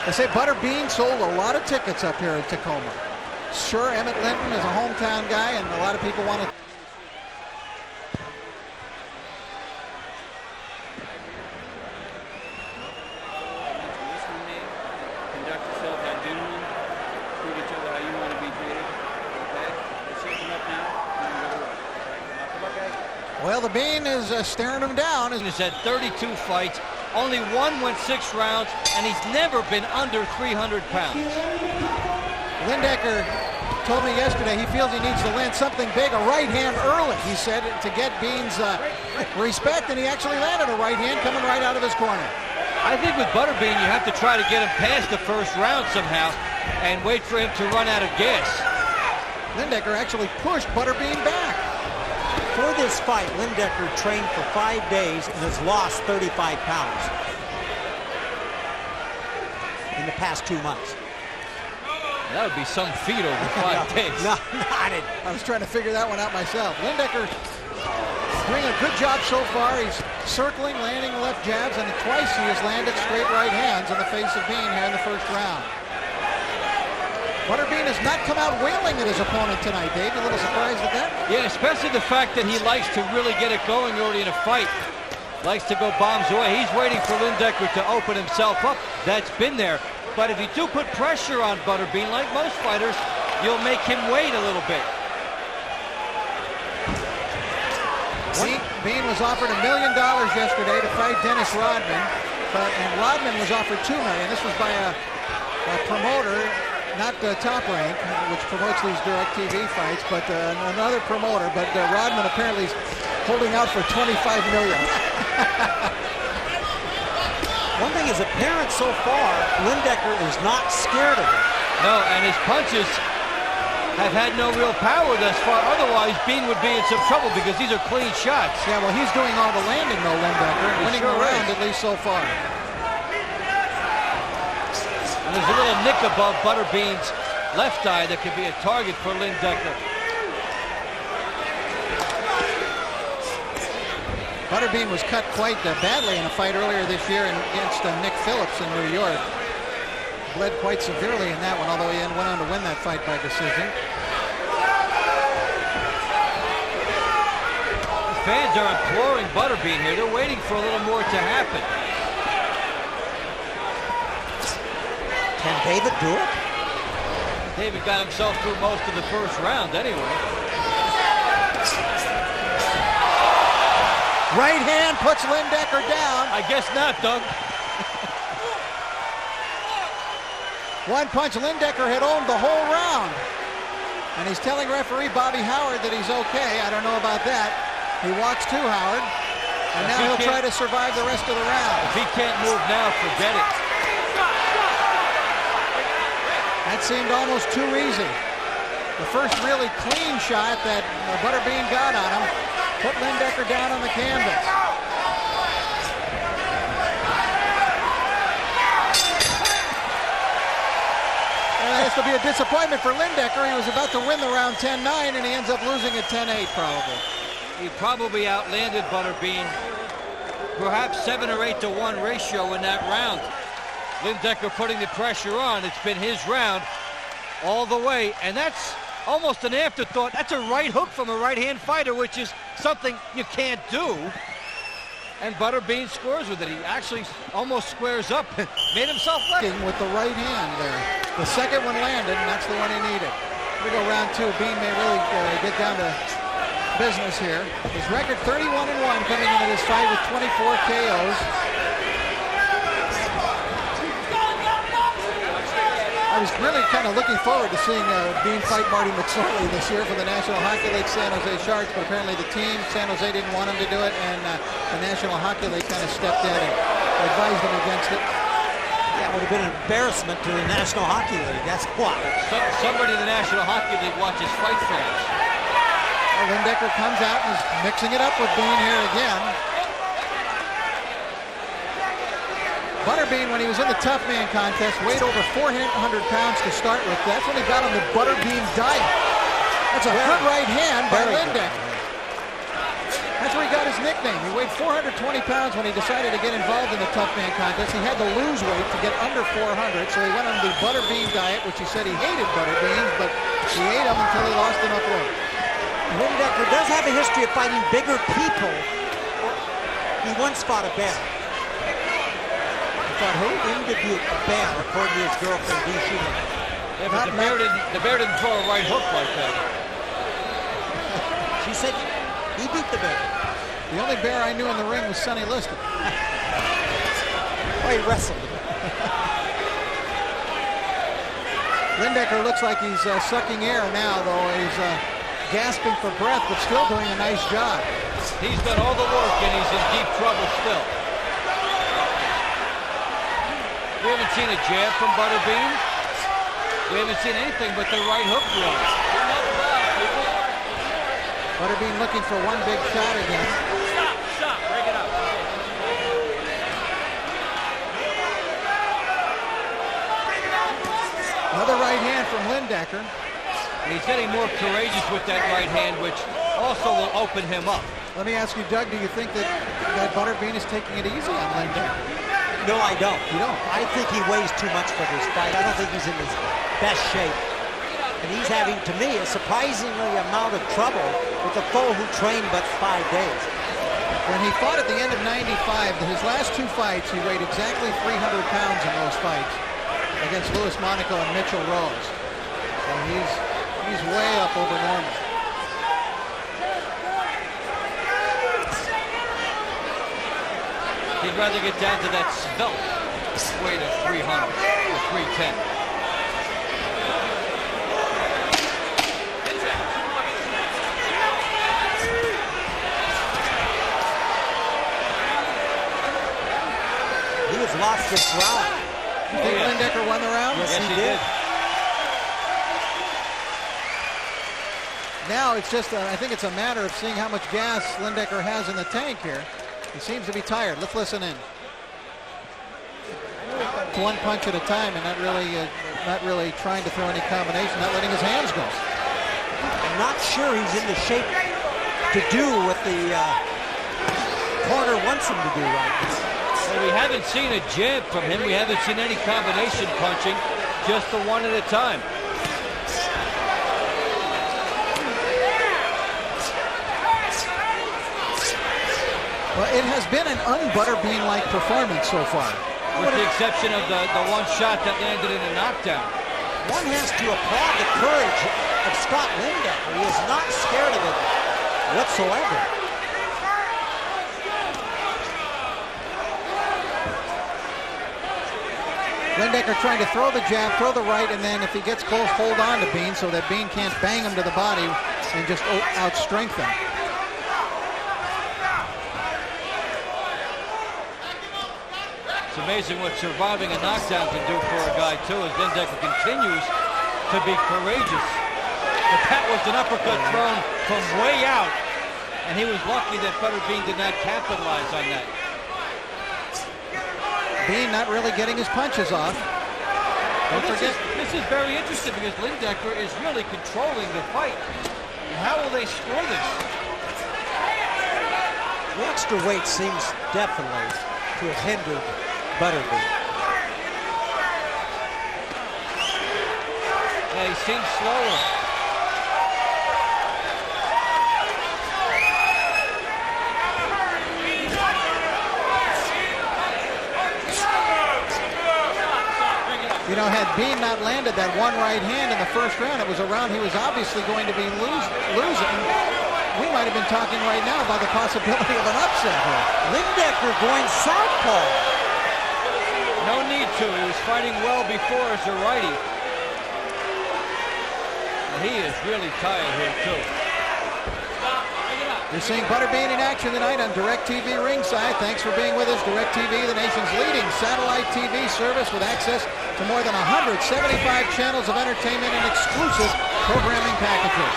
They say Butterbean sold a lot of tickets up here in Tacoma. Sure, Emmett Linton is a hometown guy, and a lot of people want to. Well, the Bean is staring him down. He's had 32 fights. Only one went 6 rounds, and he's never been under 300 pounds. Lindecker told me yesterday he feels he needs to land something big, a right hand early, he said, to get Bean's respect, and he actually landed a right hand coming right out of his corner. I think with Butterbean, you have to try to get him past the first round somehow and wait for him to run out of gas. Lindecker actually pushed Butterbean back. For this fight, Lindecker trained for 5 days and has lost 35 pounds in the past 2 months. That would be some feat over 5 days. Not it. I was trying to figure that one out myself. Lindecker doing a good job so far. He's circling, landing left jabs, and twice he has landed straight right hands in the face of Bean here in the first round. Butterbean has not come out wailing at his opponent tonight, Dave. You a little surprised at that? Yeah, especially the fact that he likes to really get it going early in a fight. Likes to go bombs away. He's waiting for Lindecker to open himself up. That's been there. But if you do put pressure on Butterbean, like most fighters, you'll make him wait a little bit. Bean was offered $1 million yesterday to fight Dennis Rodman, and Rodman was offered $2 million. This was by a promoter, not Top Rank, which promotes these DirecTV fights, but another promoter. But Rodman apparently is holding out for $25 million. One thing is apparent so far, Lindecker is not scared of it. No, and his punches have had no real power thus far. Otherwise, Bean would be in some trouble because these are clean shots. Yeah, well, he's doing all the landing, though, Lindecker. Winning around, at least so far. And there's a little nick above Butterbean's left eye that could be a target for Lindecker. Butterbean was cut quite badly in a fight earlier this year against Nick Phillips in New York. Bled quite severely in that one, although he went on to win that fight by decision. The fans are imploring Butterbean here. They're waiting for a little more to happen. Can David do it? David got himself through most of the first round anyway. Right hand puts Lindecker down. I guess not, Doug. One punch, Lindecker had owned the whole round. And he's telling referee Bobby Howard that he's okay. I don't know about that. He walks to Howard. And now he'll try to survive the rest of the round. If he can't move now, forget it. That seemed almost too easy. The first really clean shot that Butterbean got on him put Lindecker down on the canvas. This will be a disappointment for Lindecker. He was about to win the round 10-9, and he ends up losing at 10-8 probably. He probably outlanded Butterbean, perhaps 7 or 8 to 1 ratio in that round. Lindecker putting the pressure on. It's been his round all the way, and that's almost an afterthought. That's a right hook from a right-hand fighter, which is something you can't do. And Butterbean scores with it. He actually almost squares up and made himself left. With the right hand there. The second one landed, and that's the one he needed. Here we go, round 2. Bean may really get down to business here. His record 31-1 coming into this fight with 24 KOs. I was really kind of looking forward to seeing Bean fight Marty McSorley this year for the National Hockey League San Jose Sharks, but apparently the team, San Jose, didn't want him to do it, and the National Hockey League kind of stepped in and advised him against it. Yeah, it would have been an embarrassment to the National Hockey League, that's why. Somebody in the National Hockey League watches fight fans. Well, Lindecker comes out and is mixing it up with Bean here again. Butterbean, when he was in the tough man contest, weighed over 400 pounds to start with. That's when he got on the Butterbean diet. That's a good right hand by Lindecker. That's where he got his nickname. He weighed 420 pounds when he decided to get involved in the tough man contest. He had to lose weight to get under 400, so he went on the Butterbean diet, which he said he hated Butterbeans, but he ate them until he lost enough weight. Lindecker does have a history of fighting bigger people. He once fought a bear. He fought who? In Dubuque, a bear, according to his girlfriend, Dee Schumann. Yeah, but the bear didn't throw a right hook like that. She said he beat the bear. The only bear I knew in the ring was Sonny Liston. Oh, he wrestled him. Lindecker looks like he's sucking air now, though. He's gasping for breath, but still doing a nice job. He's done all the work, and he's in deep trouble still. We haven't seen a jab from Butterbean. We haven't seen anything but the right hook really. Butterbean looking for one big shot again. Stop, break it up. Another right hand from Lindecker. He's getting more courageous with that right hand, which also will open him up. Let me ask you, Doug, do you think that Butterbean is taking it easy on Lindecker? No, I don't. You don't? I think he weighs too much for this fight. I don't think he's in his best shape. And he's having, to me, a surprisingly amount of trouble with a foe who trained but 5 days. When he fought at the end of '95, his last two fights, he weighed exactly 300 pounds in those fights against Louis Monaco and Mitchell Rose. So he's way up over normal. He'd rather get down to that svelte weight of 300 or 310. He has lost this round. You think Lindecker won the round? Yes, Yes, he he did. Now it's just, I think it's a matter of seeing how much gas Lindecker has in the tank here. He seems to be tired. Let's listen in. One punch at a time, and not really trying to throw any combination, not letting his hands go. I'm not sure he's in the shape to do what the corner wants him to do right now. Well, we haven't seen a jab from him. We haven't seen any combination punching, just the one at a time. Well, it has been an un-Butterbean-like performance so far. With the exception of the one shot that landed in a knockdown. One has to applaud the courage of Scott Lindecker. He is not scared of it whatsoever. Lindecker trying to throw the jab, throw the right, and then if he gets close, hold on to Bean so that Bean can't bang him to the body and just out-strength him. It's amazing what surviving a knockdown can do for a guy, too, as Lindecker continues to be courageous. But that was an uppercut thrown from way out, and he was lucky that Butterbean did not capitalize on that. Bean not really getting his punches off. Well, this is very interesting because Lindecker is really controlling the fight. How will they score this? The extra weight seems definitely to have hindered Butterbean. Yeah, he seems slower. You know, had Bean not landed that one right hand in the first round, it was a round he was obviously going to be losing. We might have been talking right now about the possibility of an upset here. Lindecker going southpaw. No need to. He was fighting well before as a righty. And he is really tired here, too. You're seeing Butterbean in action tonight on DirecTV ringside. Thanks for being with us. DirecTV, the nation's leading satellite TV service with access to more than 175 channels of entertainment and exclusive programming packages.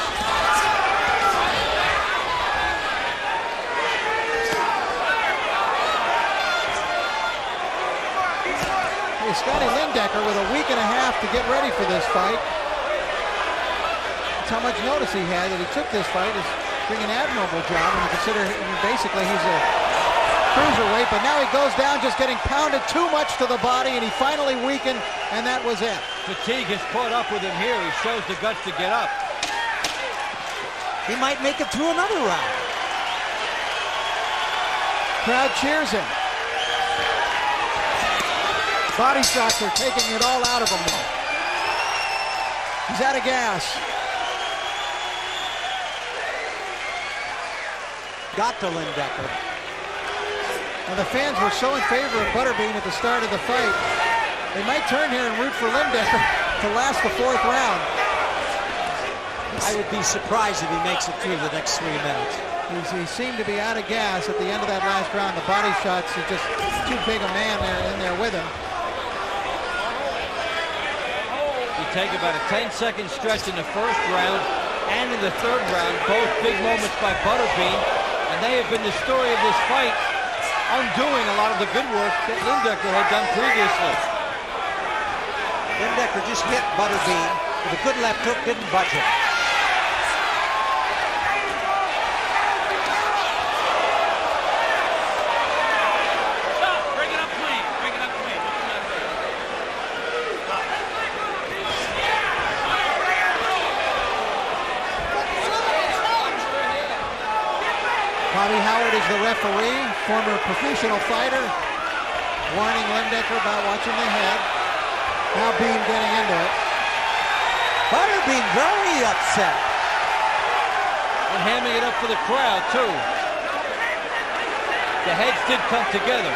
Hey, Scotty Lindecker with a week and a half to get ready for this fight. That's how much notice he had that he took this fight. He doing an admirable job when you consider basically he's a cruiserweight, but now he goes down just getting pounded too much to the body, and he finally weakened, and that was it. Fatigue has caught up with him here. He shows the guts to get up. He might make it through another round. Crowd cheers him. Body shots are taking it all out of him now. He's out of gas. Got to Lindecker. And the fans were so in favor of Butterbean at the start of the fight. They might turn here and root for Lindecker to last the 4th round. I would be surprised if he makes it through the next 3 minutes. He seemed to be out of gas at the end of that last round. The body shots, he's just too big a man in there with him. You take about a 10-second stretch in the 1st round and in the 3rd round, both big moments by Butterbean, and they have been the story of this fight, undoing a lot of the good work that Lindecker had done previously. Lindecker just hit Butterbean with a good left hook, didn't budge him. Bobby Howard is the referee, former professional fighter, warning Lindecker about watching the head. Now Bean getting into it. Butterbean very upset. And hamming it up for the crowd, too. The heads did come together.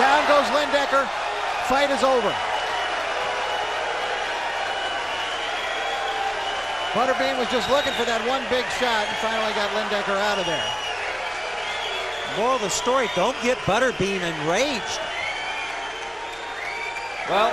Down goes Lindecker. Fight is over. Butterbean was just looking for that one big shot and finally got Lindecker out of there. Moral of the story, don't get Butterbean enraged. Well,